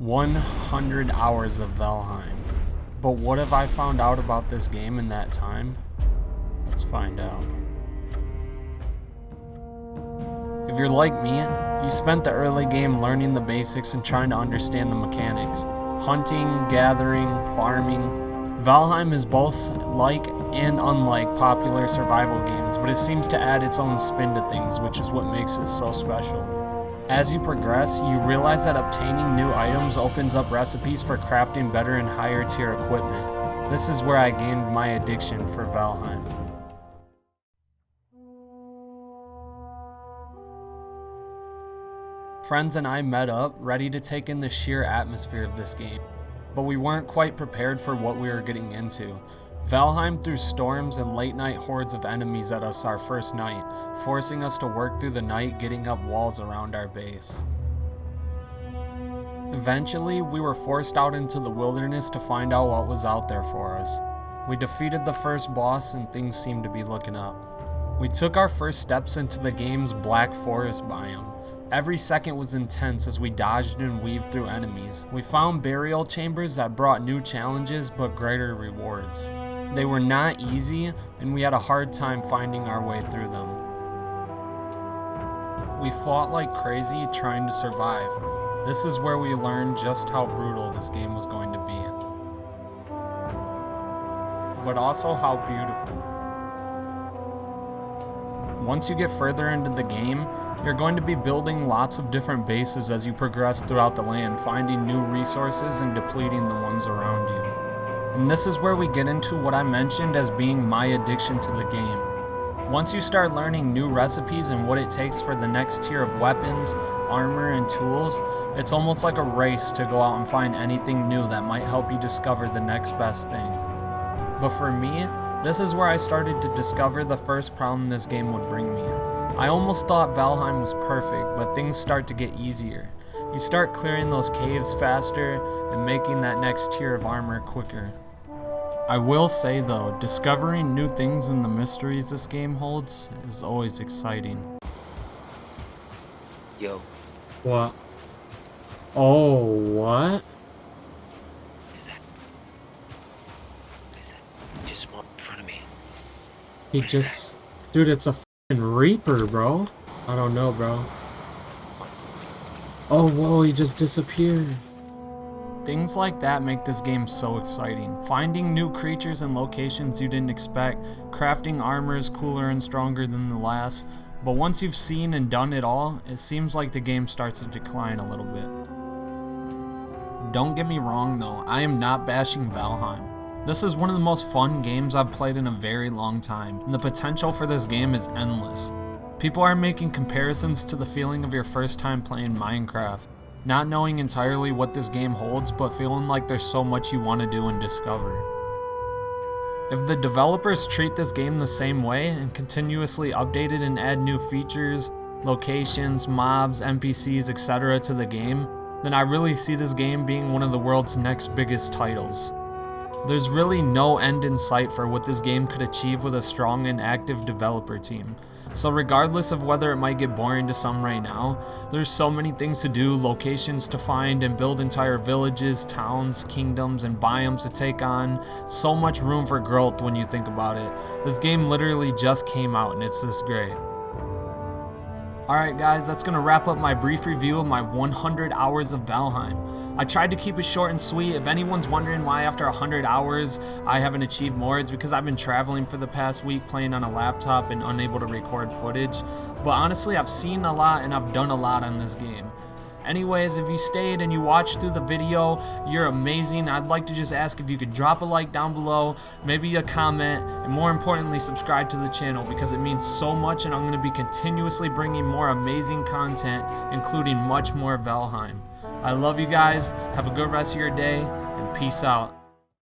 100 hours of Valheim. But what have I found out about this game in that time? Let's find out. If you're like me, you spent the early game learning the basics and trying to understand the mechanics. Hunting, gathering, farming. Valheim is both like and unlike popular survival games, but it seems to add its own spin to things, which is what makes it so special. As you progress, you realize that obtaining new items opens up recipes for crafting better and higher tier equipment. This is where I gained my addiction for Valheim. Friends and I met up, ready to take in the sheer atmosphere of this game, but we weren't quite prepared for what we were getting into. Valheim threw storms and late night hordes of enemies at us our first night, forcing us to work through the night getting up walls around our base. Eventually, we were forced out into the wilderness to find out what was out there for us. We defeated the first boss and things seemed to be looking up. We took our first steps into the game's Black Forest biome. Every second was intense as we dodged and weaved through enemies. We found burial chambers that brought new challenges but greater rewards. They were not easy, and we had a hard time finding our way through them. We fought like crazy trying to survive. This is where we learned just how brutal this game was going to be. But also how beautiful. Once you get further into the game, you're going to be building lots of different bases as you progress throughout the land, finding new resources and depleting the ones around you. And this is where we get into what I mentioned as being my addiction to the game. Once you start learning new recipes and what it takes for the next tier of weapons, armor, and tools, it's almost like a race to go out and find anything new that might help you discover the next best thing. But for me, this is where I started to discover the first problem this game would bring me. I almost thought Valheim was perfect, but things start to get easier. You start clearing those caves faster and making that next tier of armor quicker. I will say though, discovering new things in the mysteries this game holds is always exciting. Yo. What? Oh, what? Is that? Just one in front of me. He What is just... Dude, it's a f***ing Reaper, bro. I don't know, bro. Oh, whoa, he just disappeared. Things like that make this game so exciting. Finding new creatures and locations you didn't expect, crafting armors cooler and stronger than the last, but once you've seen and done it all, it seems like the game starts to decline a little bit. Don't get me wrong though, I am not bashing Valheim. This is one of the most fun games I've played in a very long time, and the potential for this game is endless. People are making comparisons to the feeling of your first time playing Minecraft. Not knowing entirely what this game holds, but feeling like there's so much you want to do and discover. If the developers treat this game the same way and continuously update it and add new features, locations, mobs, NPCs, etc. to the game, then I really see this game being one of the world's next biggest titles. There's really no end in sight for what this game could achieve with a strong and active developer team. So regardless of whether it might get boring to some right now, there's so many things to do, locations to find, and build entire villages, towns, kingdoms, and biomes to take on. So much room for growth when you think about it. This game literally just came out and it's this great. Alright guys, that's going to wrap up my brief review of my 100 hours of Valheim. I tried to keep it short and sweet. If anyone's wondering why after 100 hours I haven't achieved more, it's because I've been traveling for the past week playing on a laptop and unable to record footage. But honestly, I've seen a lot and I've done a lot on this game. Anyways, if you stayed and you watched through the video, you're amazing. I'd like to just ask if you could drop a like down below, maybe a comment, and more importantly, subscribe to the channel because it means so much and I'm going to be continuously bringing more amazing content, including much more Valheim. I love you guys, have a good rest of your day, and peace out.